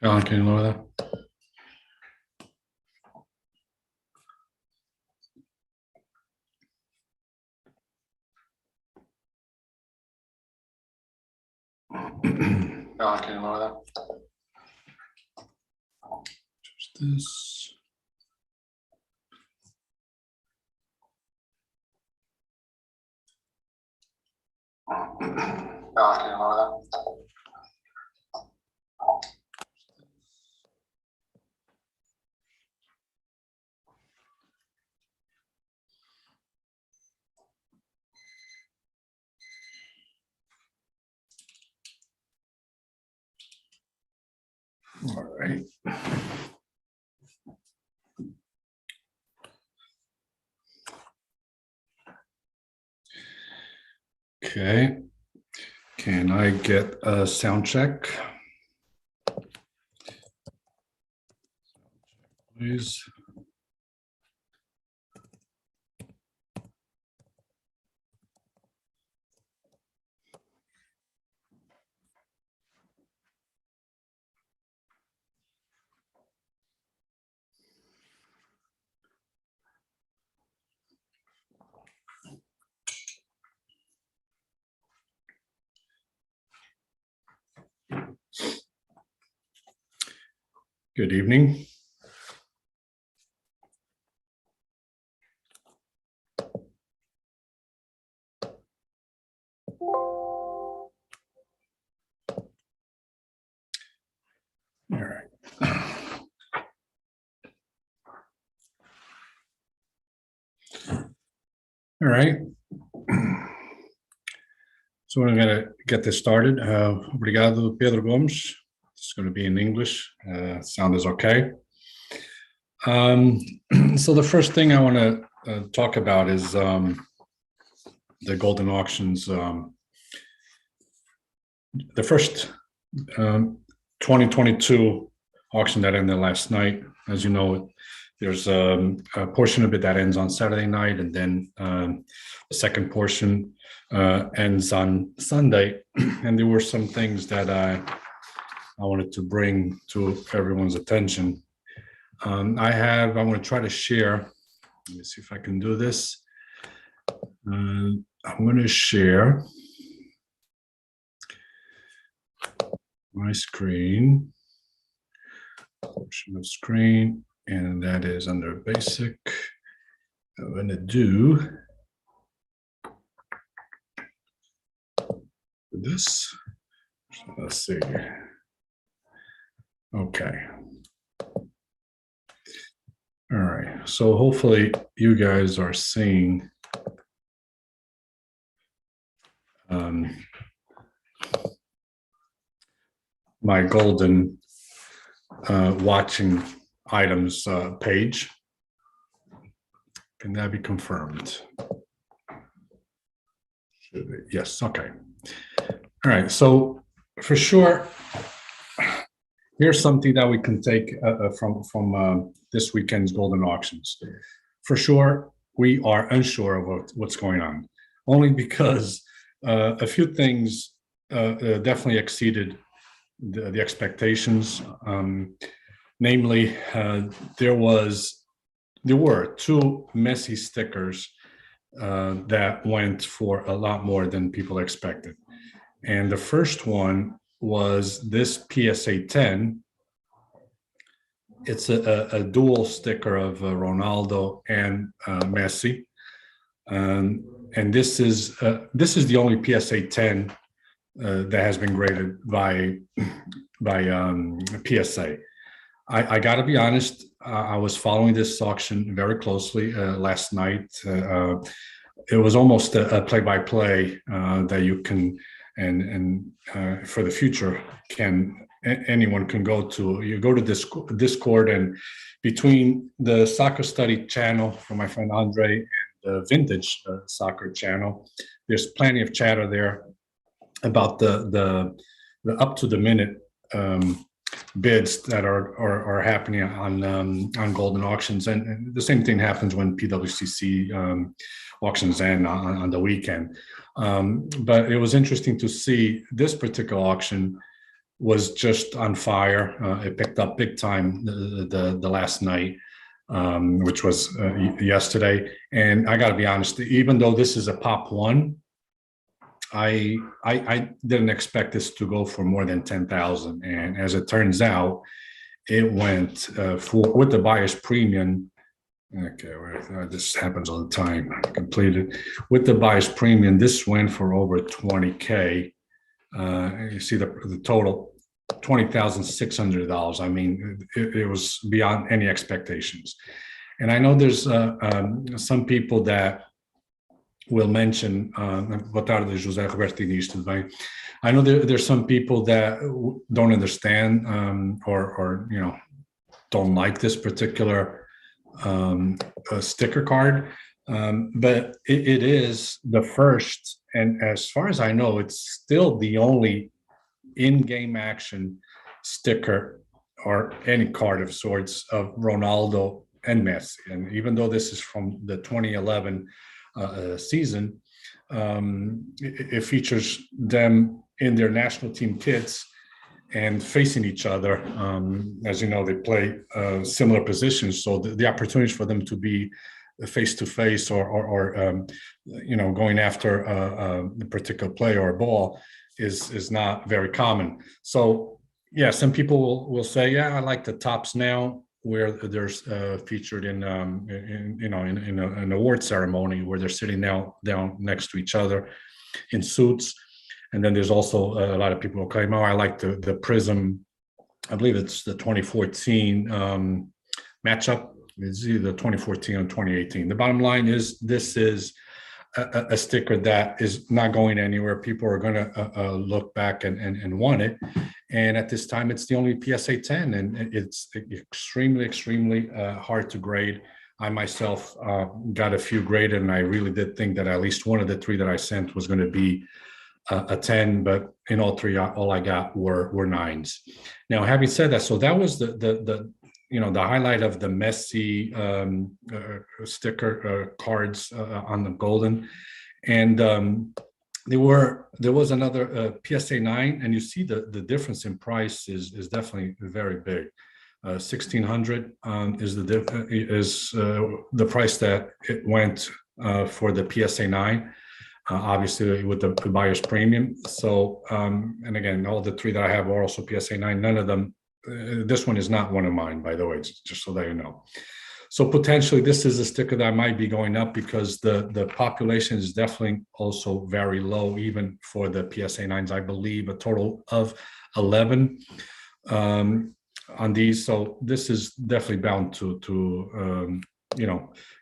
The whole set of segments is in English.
Alan, can you lower that? Alan, can you lower that? Just this. Alan, can you lower that? All right. Okay. Can I get a sound check? Please. Good evening. All right. All right. So we're going to get this started. Obrigado, Pedro Gomes. It's going to be in English. Sound is okay. So the first thing I want to talk about is the Goldin Auctions. The first 2022 auction that ended last night. As you know, there's a portion of it that ends on Saturday night, and then the second portion ends on Sunday. And there were some things that I wanted to bring to everyone's attention. I'm going to try to share. Let me see if I can do this. I'm going to share my screen, portion of screen, and that is under basic. I'm going to do this. Let's see. Okay. All right. So hopefully you guys are seeing my Goldin watching items page. Can that be confirmed? Yes. Okay. All right. So for sure, here's something that we can take from this weekend's Goldin Auctions. For sure, we are unsure of what's going on, only because a few things definitely exceeded the expectations. Namely, there were two Messi stickers that went for a lot more than people expected. And the first one was this PSA 10. It's a dual sticker of Ronaldo and Messi. And this is the only PSA 10 that has been graded by PSA. I got to be honest. I was following this auction very closely last night. It was almost a play-by-play that you can and for the future anyone can go to. You go to Discord, and between the soccer study channel from my friend Andre and the vintage soccer channel, there's plenty of chatter there about the up to the minute bids that are happening on Goldin Auctions, and the same thing happens when PWCC auctions end on the weekend. But it was interesting to see this particular auction. was just on fire. It picked up big time the last night, which was yesterday. And I got to be honest, even though this is a pop one, I didn't expect this to go for more than 10,000. And as it turns out, it went for with the buyer's premium. Okay, this happens all the time. Completed with the buyer's premium. This went for over 20K. You see the total, $20,600. I mean, it was beyond any expectations. And I know there's some people that will mention, boa tarde, José Roberto Diniz, tudo bem? I know there's some people that don't understand or don't like this particular sticker card, but it is the first, and as far as I know, it's still the only in-game action sticker or any card of sorts of Ronaldo and Messi. And even though this is from the 2011 season, it features them in their national team kits and facing each other. As you know, they play similar positions, so the opportunities for them to be face to face or going after a particular play or a ball is not very common. So yeah, some people will say, yeah, I like the tops now, where there's featured in an award ceremony where they're sitting down next to each other in suits. And then there's also a lot of people who claim, oh, I like the Prism. I believe it's the 2014 matchup. It's either 2014 or 2018. The bottom line is this is a sticker that is not going anywhere. People are going to look back and want it. And at this time, it's the only PSA 10, and it's extremely hard to grade. I myself got a few graded, and I really did think that at least one of the three that I sent was going to be a 10, but in all three, all I got were 9s. Now, having said that, so that was the highlight of the Messi sticker cards on the Goldin, and there was another PSA 9, and you see the difference in price is definitely very big. 1,600 is the price that it went for the PSA 9. Obviously with the buyer's premium. So, and again, all the three that I have are also PSA 9. None of them, this one is not one of mine, by the way, just so that you know. So potentially this is a sticker that might be going up because the population is definitely also very low, even for the PSA 9s, I believe a total of 11 on these. So this is definitely bound to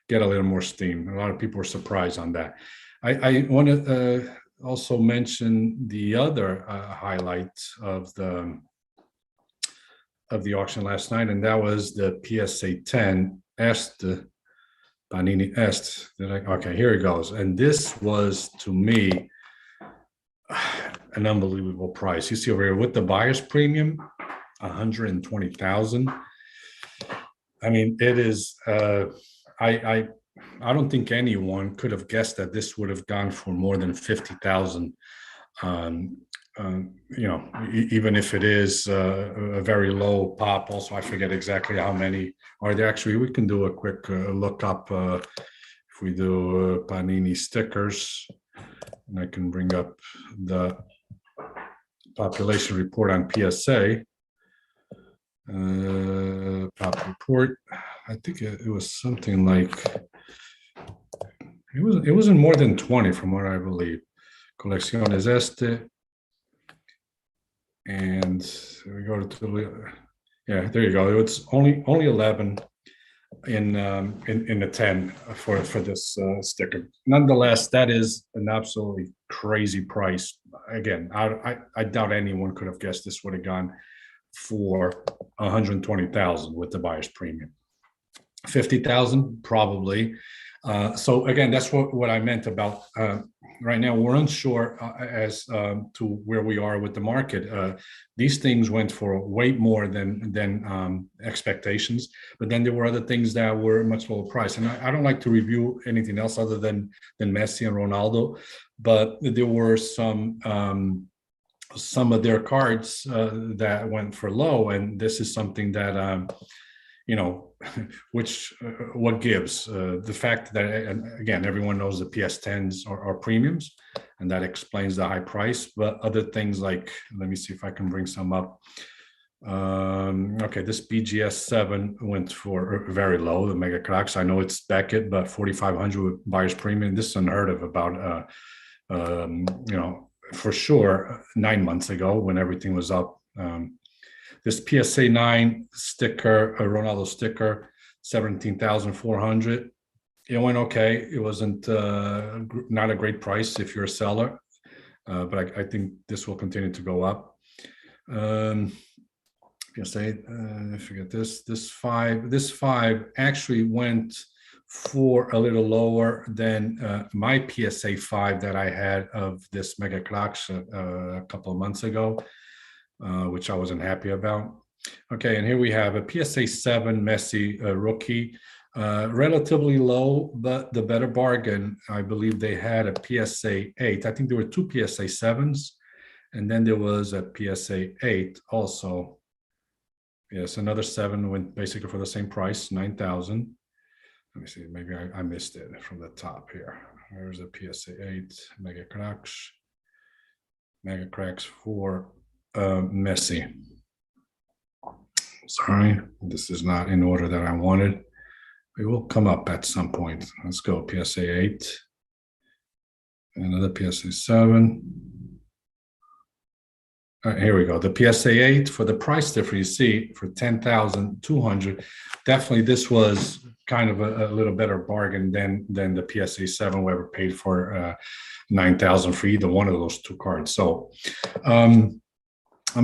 get a little more steam. A lot of people are surprised on that. I want to also mention the other highlight of the auction last night, and that was the PSA 10 Est Panini Est. Okay, here it goes. And this was, to me, an unbelievable price. You see over here with the buyer's premium, 120,000. I mean, it is. I don't think anyone could have guessed that this would have gone for more than 50,000. Even if it is a very low pop. Also, I forget exactly how many are there. Actually, we can do a quick look up if we do Panini stickers, and I can bring up the population report on PSA. Pop report. I think it was something like it wasn't more than 20 from what I believe. Colecciones Este, and we go to yeah, there you go. It's only 11 in the 10 for this sticker. Nonetheless, that is an absolutely crazy price. Again, I doubt anyone could have guessed this would have gone for 120,000 with the buyer's premium. 50,000 probably. So again, that's what I meant about right now. We're unsure as to where we are with the market. These things went for way more than expectations, but then there were other things that were much lower price. And I don't like to review anything else other than Messi and Ronaldo, but there were some some of their cards that went for low, and this is something that you know, which what gives the fact that, and again, everyone knows the PS10s are premiums, and that explains the high price. But other things like, let me see if I can bring some up. Okay, this BGS7 went for very low, the Mega Cracks. I know it's Beckett, but 4,500 with buyer's premium. This is unheard of about, you know, for sure 9 months ago when everything was up. This PSA 9 sticker, a Ronaldo sticker, 17,400. It went okay. It wasn't not a great price if you're a seller, but I think this will continue to go up. PSA, I forget this. This five actually went for a little lower than my PSA 5 that I had of this Mega Cracks a couple of months ago, which I wasn't happy about. Okay, and here we have a PSA 7 Messi rookie, relatively low, but the better bargain. I believe they had a PSA 8. I think there were two PSA 7s, and then there was a PSA 8 also. Yes, another 7 went basically for the same price, 9,000. Let me see, maybe I missed it from the top here. There's a PSA 8 Mega Cracks for Messi. Sorry, this is not in order that I wanted. It will come up at some point. Let's go PSA 8. Another PSA 7. Here we go. The PSA 8 for the price difference, you see, for 10,200. Definitely, this was kind of a little better bargain than the PSA 7, whoever paid for 9,000 for either one of those two cards. So, I'm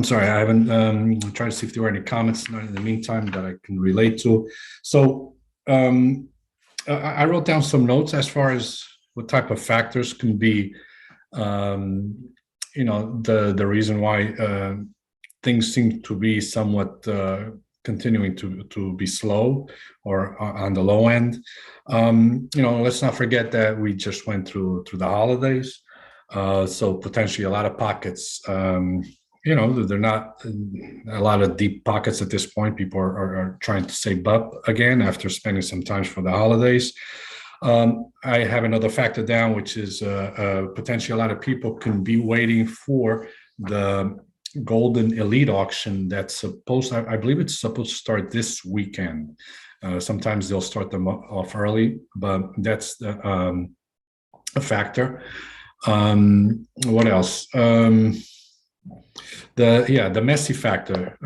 sorry, I haven't. I'm trying to see if there were any comments in the meantime that I can relate to. So, I wrote down some notes as far as what type of factors can be. You know, the reason why things seem to be somewhat continuing to be slow or on the low end. You know, let's not forget that we just went through the holidays, so potentially a lot of pockets. You know, they're not a lot of deep pockets at this point. People are trying to save up again after spending some time for the holidays. I have another factor down, which is potentially a lot of people can be waiting for the Goldin Elite auction that's supposed, I believe it's supposed to start this weekend. Sometimes they'll start them off early, but that's a factor. What else? The Messi factor.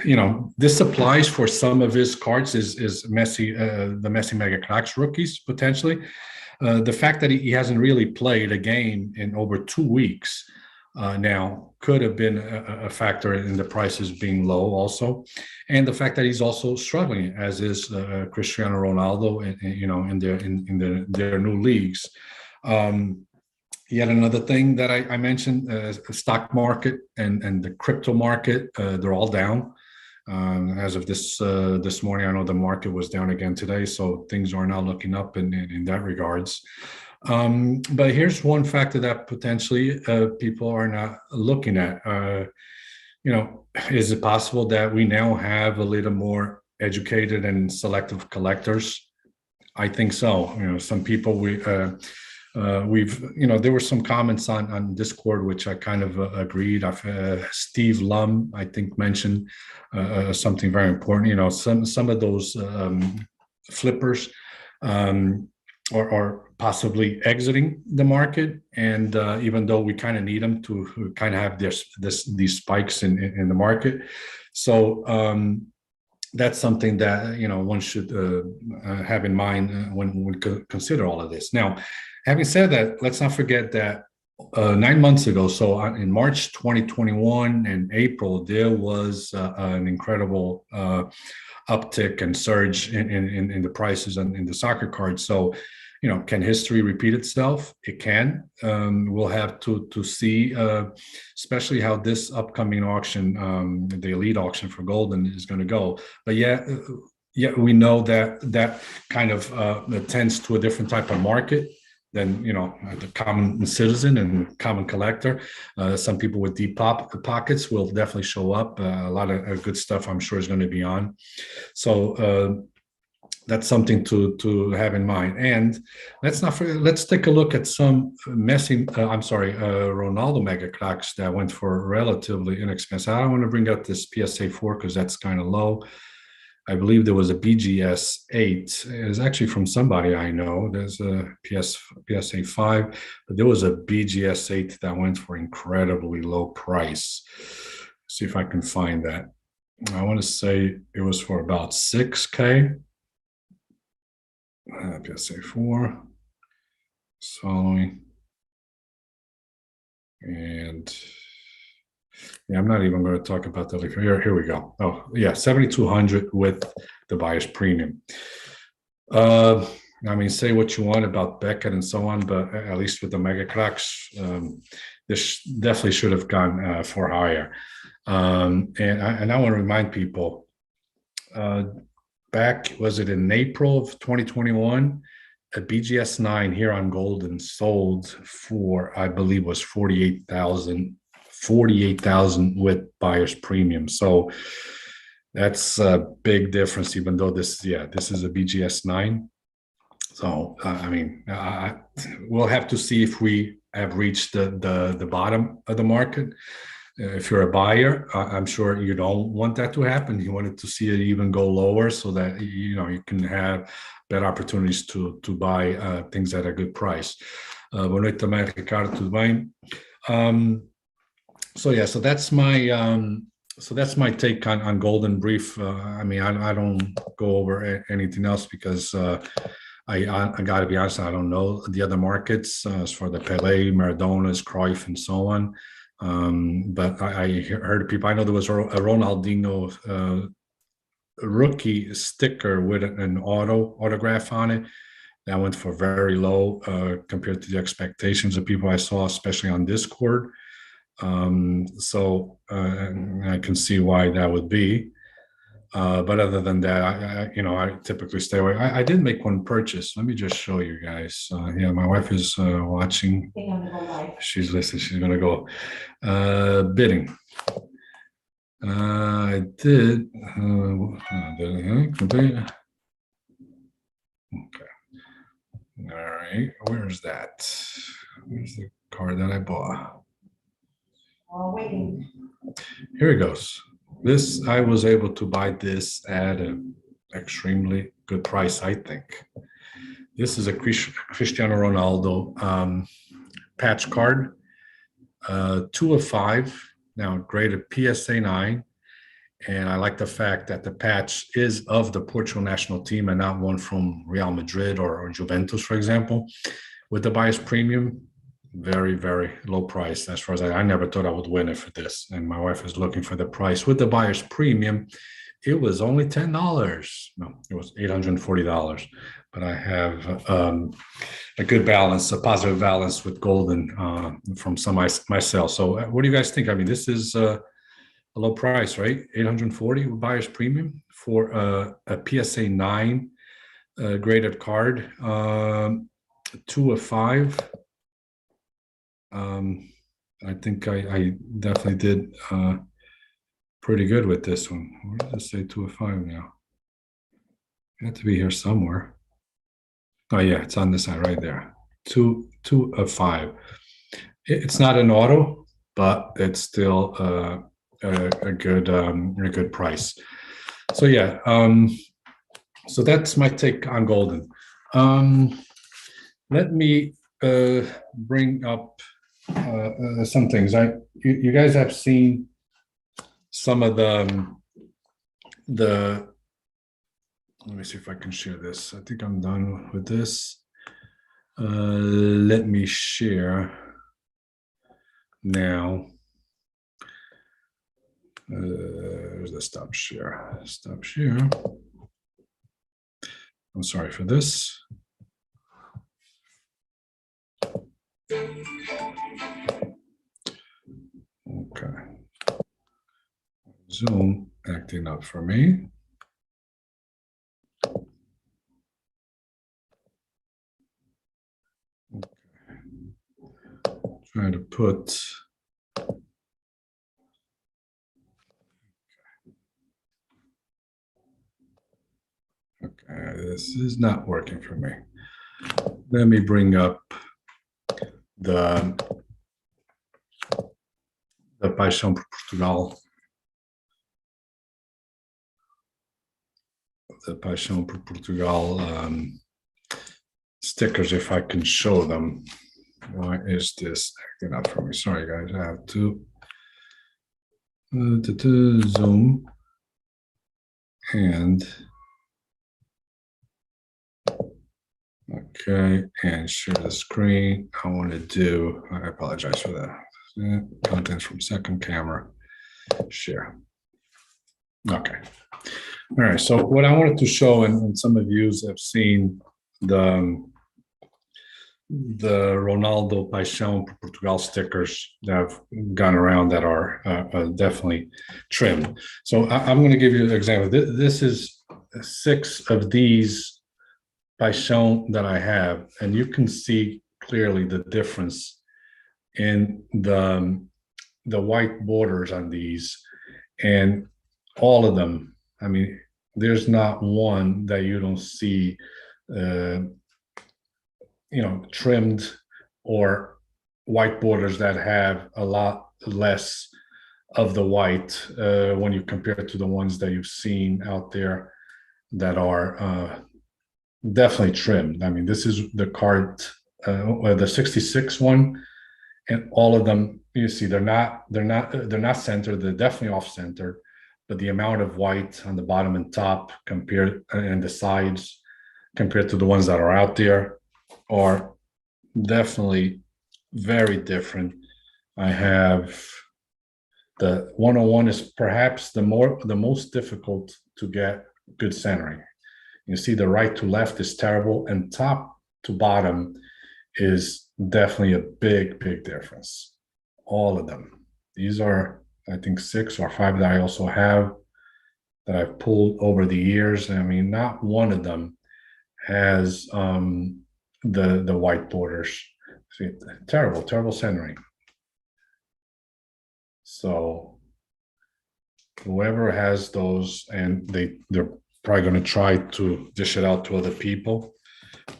You know, this applies for some of his cards. Is Messi, the Messi Mega Cracks rookies potentially? The fact that he hasn't really played a game in over 2 weeks now could have been a factor in the prices being low also, and the fact that he's also struggling, as is Cristiano Ronaldo, you know, in their new leagues. Yet another thing that I mentioned, stock market and the crypto market, they're all down. As of this morning, I know the market was down again today, so things are now looking up in that regards. But here's one factor that potentially people are not looking at. You know, is it possible that we now have a little more educated and selective collectors? I think so. You know, some people we've, you know, there were some comments on Discord which I kind of agreed. Steve Lum, I think, mentioned something very important. You know, some of those flippers are possibly exiting the market, and even though we kind of need them to kind of have these spikes in the market, so that's something that, you know, one should have in mind when we consider all of this. Now, having said that, let's not forget that 9 months ago, so in March 2021 and April, there was an incredible uptick and surge in the prices and in the soccer cards. So, you know, can history repeat itself? It can. We'll have to see, especially how this upcoming auction, the elite auction for Goldin, is going to go. But yeah, we know that kind of tends to a different type of market. than the common citizen and common collector. Some people with deep pockets will definitely show up. A lot of good stuff, I'm sure, is going to be on. So that's something to have in mind. And let's take a look at some Ronaldo mega cracks that went for relatively inexpensive. I don't want to bring up this PSA 4 because that's kind of low. I believe there was a BGS 8. It's actually from somebody I know. There's a PSA 5, but there was a BGS 8 that went for incredibly low price. Let's see if I can find that. I want to say it was for about 6K. PSA 4. Following. And yeah, I'm not even going to talk about that. Here we go. Oh, yeah, 7,200 with the buyer's premium. I mean, say what you want about Beckett and so on, but at least with the mega cracks, this definitely should have gone for higher. And I want to remind people, back, was it in April of 2021? A BGS 9 here on Goldin sold for, I believe, was 48,000 with buyer's premium. So that's a big difference, even though this is a BGS 9. So I mean, we'll have to see if we have reached the bottom of the market. If you're a buyer, I'm sure you don't want that to happen. You wanted to see it even go lower so that you can have better opportunities to buy things at a good price. Bonito mercado, tudo bem? So yeah, so that's my take on Goldin brief. I mean, I don't go over anything else because I got to be honest, I don't know the other markets as for the Pelé, Maradona's, Cruyff, and so on. But I heard people. I know there was a Ronaldinho rookie sticker with an autograph on it that went for very low compared to the expectations of people I saw, especially on Discord. So I can see why that would be. But other than that, I typically stay away. I did make one purchase. Let me just show you guys. Yeah, my wife is watching. She's listening. She's gonna go bidding. I did. Okay. All right. Where's that? Where's the card that I bought? Waiting. Here it goes. This, I was able to buy this at an extremely good price, I think. This is a Cristiano Ronaldo patch card, 2 of 5. Now graded PSA 9, and I like the fact that the patch is of the Portugal national team and not one from Real Madrid or Juventus, for example. With the buyer's premium, very, very low price. As far as I never thought I would win it for this, and my wife is looking for the price. With the buyer's premium, it was only $10. No, it was $840. But I have a good balance, a positive balance with Goldin from some myself. So what do you guys think? I mean, this is a low price, right? $840 with buyer's premium for a PSA 9 graded card, 2 of 5. I think I definitely did pretty good with this one. Where does it say 2 of 5 now? It had to be here somewhere. Oh yeah, it's on this side right there. 2 of 5. It's not an auto, but it's still a good price. So yeah, so that's my take on Goldin. Let me bring up some things. You guys have seen some of the. Let me see if I can share this. I think I'm done with this. Let me share now. There's the stop share. Stop share. I'm sorry for this. Okay. Zoom acting up for me. try to put. Okay, this is not working for me. Let me bring up the Paixão por Portugal. The Paixão por Portugal stickers, if I can show them. Why is this acting up for me? Sorry, guys, I have to zoom and okay, and share the screen. I want to do, I apologize for that. Content from second camera, share. Okay. All right. So what I wanted to show, and some of you have seen the Ronaldo Paixão por Portugal stickers that have gone around that are definitely trimmed. So I'm going to give you an example. This is 6 of these Paixão that I have, and you can see clearly the difference in the white borders on these, and all of them. I mean, there's not one that you don't see trimmed or white borders that have a lot less of the white when you compare it to the ones that you've seen out there that are definitely trimmed. I mean, this is the card, the 66 one, and all of them, you see, they're not centered. They're definitely off center, but the amount of white on the bottom and top compared and the sides compared to the ones that are out there are definitely very different. I have the 101 is perhaps the most difficult to get good centering. You see the right to left is terrible, and top to bottom is definitely a big difference. All of them. These are, I think, 6 or 5 that I also have that I've pulled over the years. I mean, not one of them has the white borders. See, terrible centering. So whoever has those, and they're probably going to try to dish it out to other people.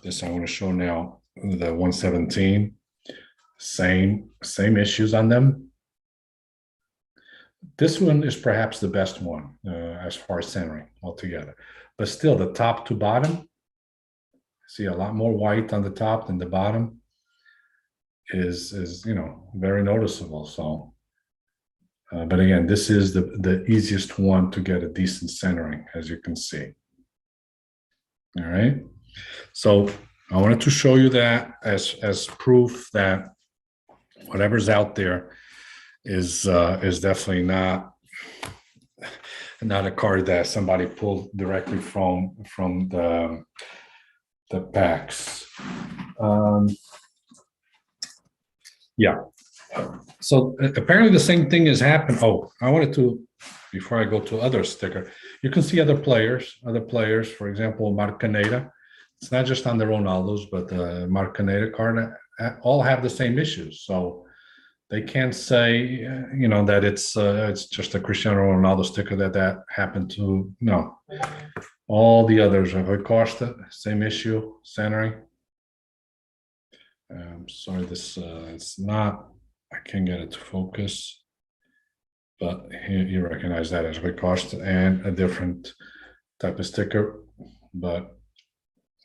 This I want to show now, the 117, same issues on them. This one is perhaps the best one as far as centering altogether, but still the top to bottom, see a lot more white on the top than the bottom is very noticeable. So but again, this is the easiest one to get a decent centering, as you can see. All right, so I wanted to show you that as proof that whatever's out there is definitely not a card that somebody pulled directly from the packs. Yeah. So apparently the same thing has happened. Oh, I wanted to, before I go to other sticker, you can see other players, for example, Marc Caneda. It's not just on the Ronaldos, but the Marc Caneda card all have the same issues. So they can't say, that it's just a Cristiano Ronaldo sticker that happened to. No, all the others are Costa, same issue, centering. Sorry, this it's not. I can't get it to focus, but here you recognize that as Costa and a different type of sticker. But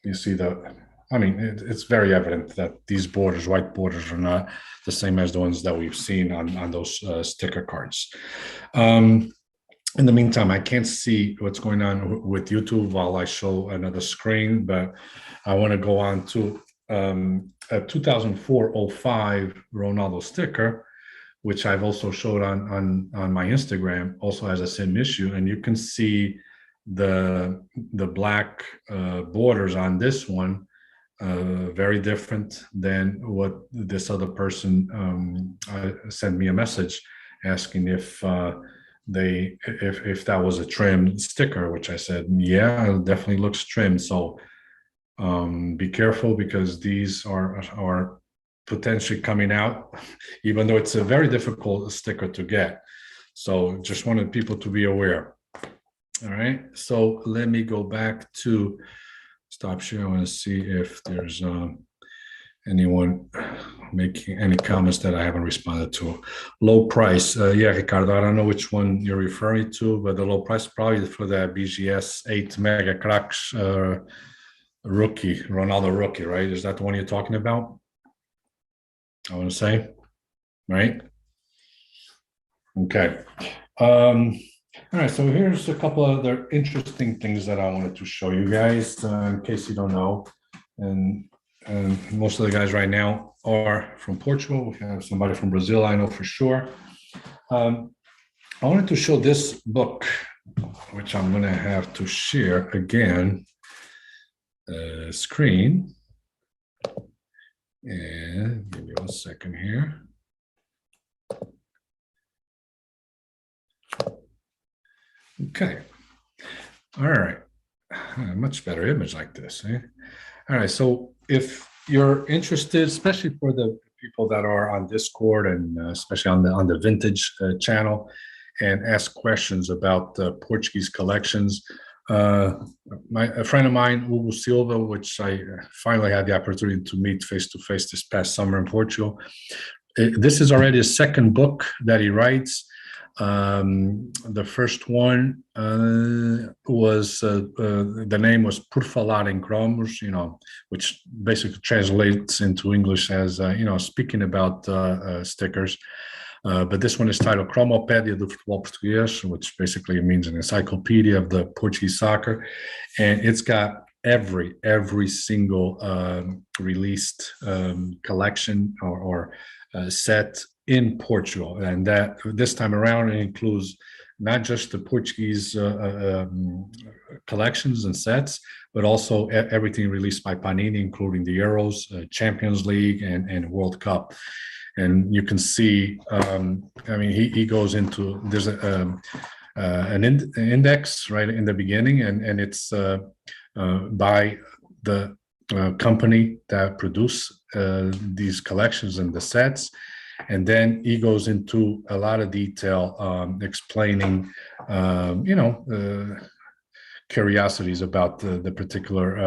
you see that. I mean, it's very evident that these borders, white borders, are not the same as the ones that we've seen on those sticker cards. In the meantime, I can't see what's going on with YouTube while I show another screen, but I want to go on to a 2004-05 Ronaldo sticker, which I've also showed on my Instagram, also has the same issue, and you can see the black borders on this one. Very different than what this other person sent me a message asking if that was a trimmed sticker, which I said, yeah, it definitely looks trimmed. So be careful, because these are potentially coming out, even though it's a very difficult sticker to get. So just wanted people to be aware. All right, so let me go back to stop share. I want to see if there's anyone making any comments that I haven't responded to. Low price. Yeah, Ricardo, I don't know which one you're referring to, but the low price probably for the BGS 8 Mega Cracks rookie, Ronaldo rookie, right? Is that the one you're talking about? I want to say, right? Okay. All right, so here's a couple other interesting things that I wanted to show you guys in case you don't know. And most of the guys right now are from Portugal. We have somebody from Brazil, I know for sure. I wanted to show this book, which I'm going to have to share again, screen. And give me 1 second here. Okay. All right. Much better image like this. Eh? All right. So if you're interested, especially for the people that are on Discord and especially on the vintage channel, and ask questions about the Portuguese collections, a friend of mine, Hugo Silva, which I finally had the opportunity to meet face to face this past summer in Portugal. This is already a second book that he writes. The first one was the name was Por Falar em Cromos, which basically translates into English as speaking about stickers. But this one is titled Cromopédia do Futebol Português, which basically means an encyclopedia of the Portuguese soccer, and it's got every single released collection or set in Portugal, and that this time around it includes not just the Portuguese collections and sets, but also everything released by Panini, including the Euros, Champions League, and World Cup. And you can see, he goes into, there's an index right in the beginning, and it's by the company that produce these collections and the sets. And then he goes into a lot of detail explaining, curiosities about the particular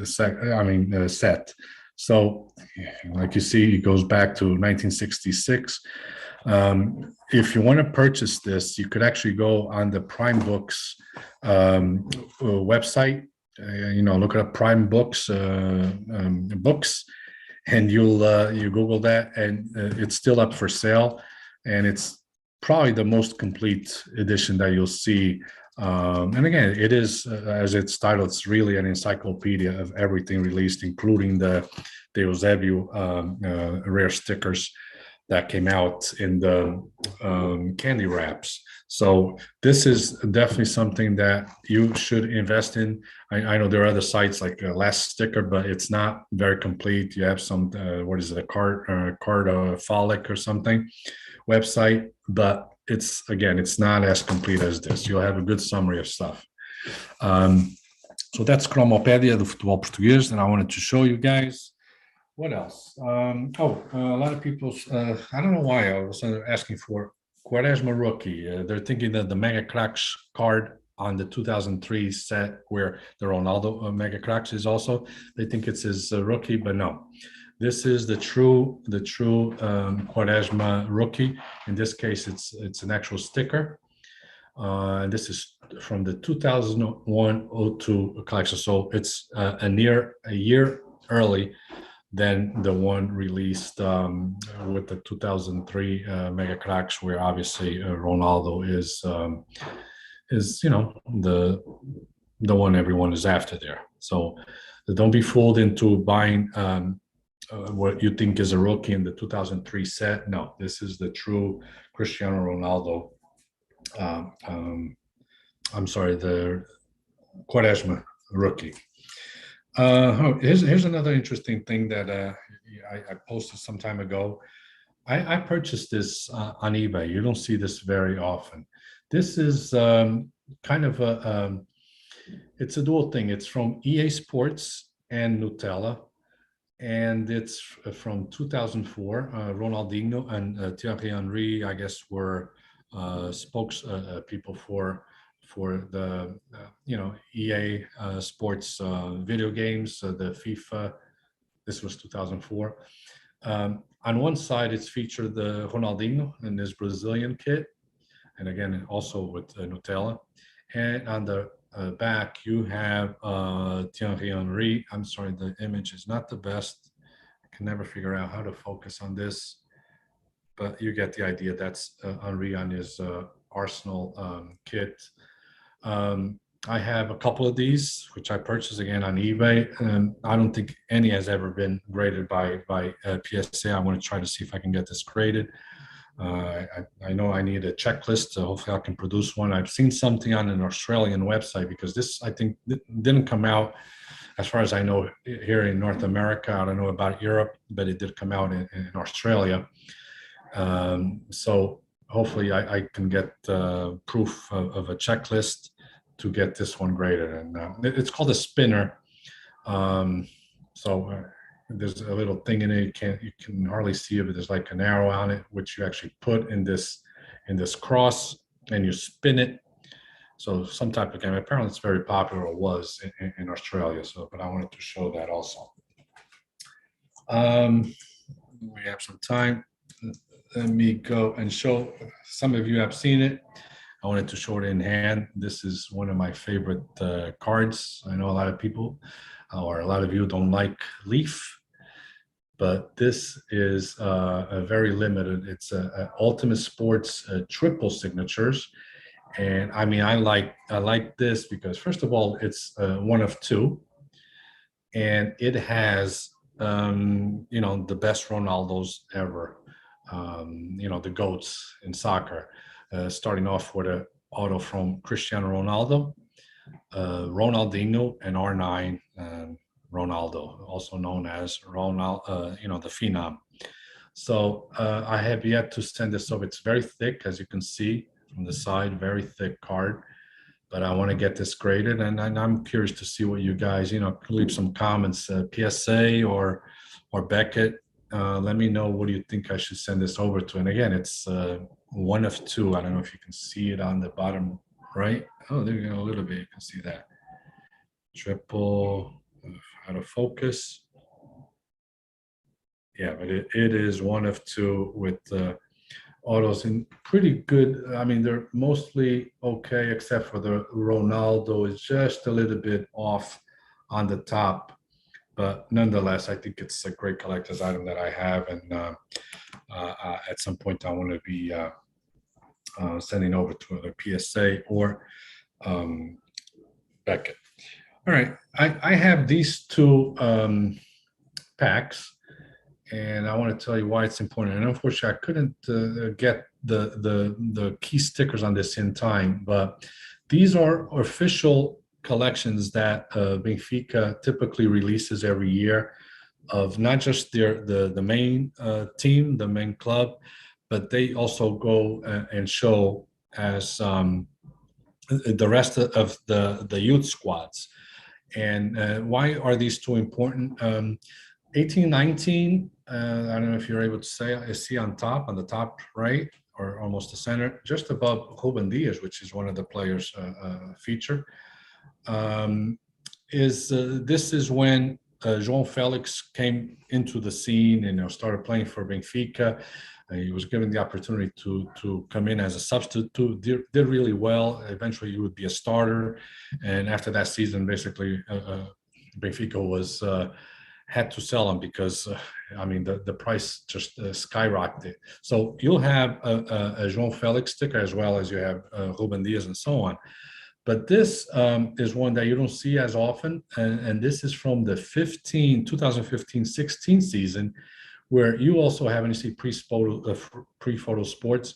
set. So, like you see, it goes back to 1966. If you want to purchase this, you could actually go on the Prime Books website. Look at Prime Books books, and you Google that, and it's still up for sale, and it's probably the most complete edition that you'll see. And again, it is, as it's titled, it's really an encyclopedia of everything released, including the Eusebio rare stickers that came out in the candy wraps. So this is definitely something that you should invest in. I know there are other sites like Last Sticker, but it's not very complete. You have some, a cardaholic or something website, but it's not as complete as this. You'll have a good summary of stuff. So that's Cromopédia do Futebol Português, and I wanted to show you guys. What else? A lot of people, I don't know why I was asking for Quaresma rookie. They're thinking that the Mega Cracks card on the 2003 set where the Ronaldo Mega Cracks is also, they think it's his rookie, but no. This is the true Quaresma rookie. In this case, it's an actual sticker. And this is from the 2001-02 collection. So it's a year early than the one released with the 2003 Mega Cracks, where obviously Ronaldo is the one everyone is after there. So don't be fooled into buying what you think is a rookie in the 2003 set. No, this is the true Cristiano Ronaldo. The Quaresma rookie. Here's another interesting thing that I posted some time ago. I purchased this on eBay. You don't see this very often. This is kind of it's a dual thing. It's from EA Sports and Nutella. and it's from 2004. Ronaldinho and Thierry Henry, I guess, were spokes people for the EA Sports video games, the FIFA. This was 2004. On one side, it's featured the Ronaldinho in his Brazilian kit, and again, also with Nutella. And on the back, you have Thierry Henry. I'm sorry, the image is not the best. I can never figure out how to focus on this, but you get the idea. That's Henry on his Arsenal kit. I have a couple of these, which I purchased again on eBay, and I don't think any has ever been graded by PSA. I want to try to see if I can get this graded. I know I need a checklist. Hopefully, I can produce one. I've seen something on an Australian website because this, I think, didn't come out, as far as I know, here in North America. I don't know about Europe, but it did come out in Australia. So hopefully, I can get proof of a checklist to get this one graded. And it's called a spinner. So there's a little thing in it. You can hardly see it, but there's like an arrow on it, which you actually put in this cross, and you spin it. So some type of game. Apparently, it's very popular, or was in Australia. So, but I wanted to show that also. We have some time. Let me go and show. Some of you have seen it. I wanted to show it in hand. This is one of my favorite cards. I know a lot of people, or a lot of you, don't like Leaf, but this is a very limited. It's a Ultimate Sports triple signatures, and I mean, I like this because, first of all, it's one of two, and it has the best Ronaldos ever. The GOATs in soccer. Starting off with an auto from Cristiano Ronaldo, Ronaldinho, and R9 Ronaldo, also known as Ronald, the Phenom. So I have yet to send this over. It's very thick, as you can see from the side, very thick card. But I want to get this graded, and I'm curious to see what you guys, leave some comments, PSA or Beckett. Let me know, what do you think I should send this over to? And again, it's one of two. I don't know if you can see it on the bottom right. Oh, there you go, a little bit. You can see that. Triple, out of focus. Yeah, but it is one of two with autos in pretty good. I mean, they're mostly okay, except for the Ronaldo is just a little bit off on the top. But nonetheless, I think it's a great collector's item that I have, and at some point I want to be sending over to either PSA or Beckett. All right, I have these two packs, and I want to tell you why it's important. And unfortunately, I couldn't get the key stickers on this in time, but these are official collections that Benfica typically releases every year, of not just the main team, the main club, but they also go and show as the rest of the youth squads. And why are these two important? 1819, I don't know if you're able to say, I see on the top right, or almost the center, just above Ruben Dias, which is one of the players featured. This is when João Felix came into the scene and started playing for Benfica. He was given the opportunity to come in as a substitute. Did really well. Eventually, he would be a starter. And after that season, basically, Benfica was had to sell him because the price just skyrocketed. So you'll have a João Felix sticker, as well as you have Ruben Dias and so on. But this is one that you don't see as often, and this is from the 2015-16 season, where you also have, and you see pre-photo sports.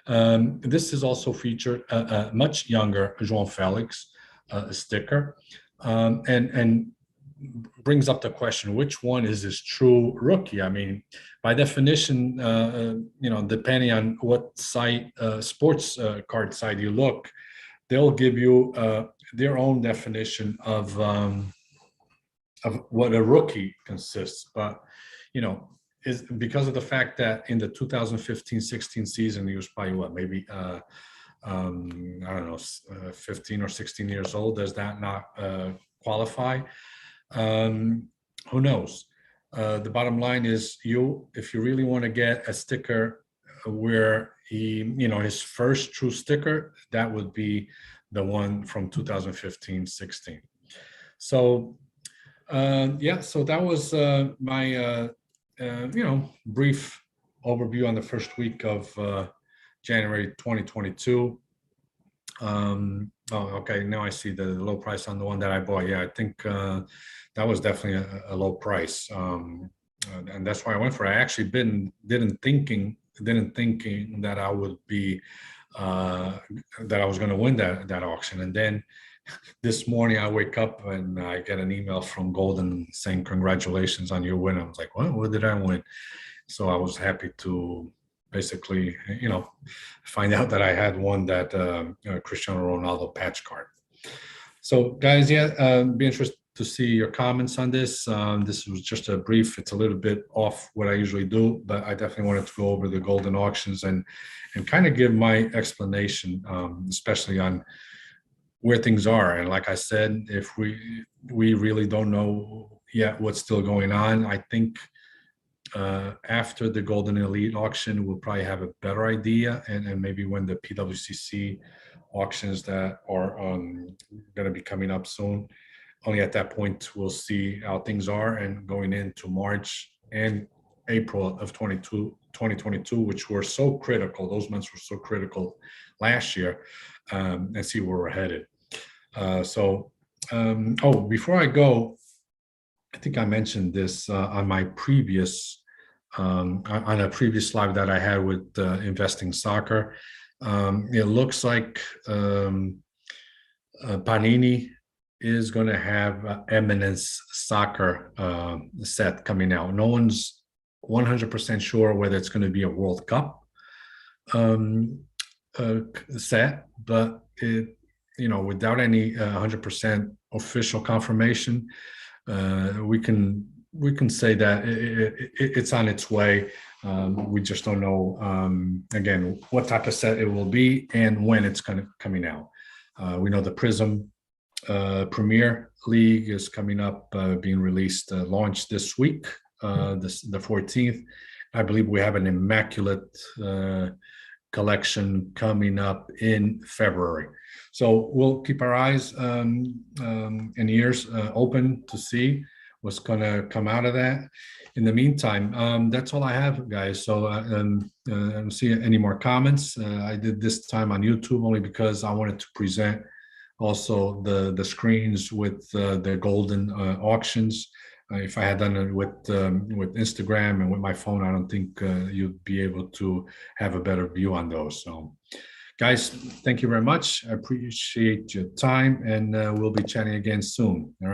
This is also featured a much younger João Felix sticker, and brings up the question, which one is his true rookie? I mean, by definition, depending on what site, sports card site you look, they'll give you their own definition of of what a rookie consists. But is because of the fact that in the 2015-16 season he was probably what, maybe I don't know, 15 or 16 years old. Does that not qualify? Who knows? The bottom line is, if you really want to get a sticker where his first true sticker, that would be the one from 2015-16. So so that was my brief overview on the first week of January 2022. Okay, now I see the low price on the one that I bought. Yeah, I think that was definitely a low price, and that's why I went for it. I actually didn't thinking that I would be that I was going to win that auction. And then this morning I wake up and I get an email from Goldin saying, "Congratulations on your win." I was like, "What did I win?" So I was happy to basically, find out that I had won that Cristiano Ronaldo patch card. So guys, be interested to see your comments on this. This was just a brief. It's a little bit off what I usually do, but I definitely wanted to go over the Goldin Auctions and kind of give my explanation, especially on where things are. And like I said, if we really don't know yet what's still going on, I think after the Goldin Elite auction, we'll probably have a better idea, and maybe when the PWCC auctions that are going to be coming up soon, only at that point we'll see how things are. And going into March and April of 2022, which were so critical, those months were so critical last year, and see where we're headed. Before I go, I think I mentioned this on my previous on a previous live that I had with Investing Soccer. It looks like Panini is going to have Eminence Soccer set coming out. No one's 100% sure whether it's going to be a World Cup set, but it, without any 100% official confirmation, we can say that it's on its way. We just don't know, again, what type of set it will be and when it's coming out. We know the Prism Premier League is coming up, being released, launched this week, the 14th. I believe we have an Immaculate collection coming up in February. So we'll keep our eyes and ears open to see what's going to come out of that. In the meantime, that's all I have, guys. So I don't see any more comments. I did this time on YouTube only because I wanted to present also the screens with the Goldin Auctions. If I had done it with Instagram and with my phone, I don't think you'd be able to have a better view on those. So, guys, thank you very much. I appreciate your time, and we'll be chatting again soon. All right.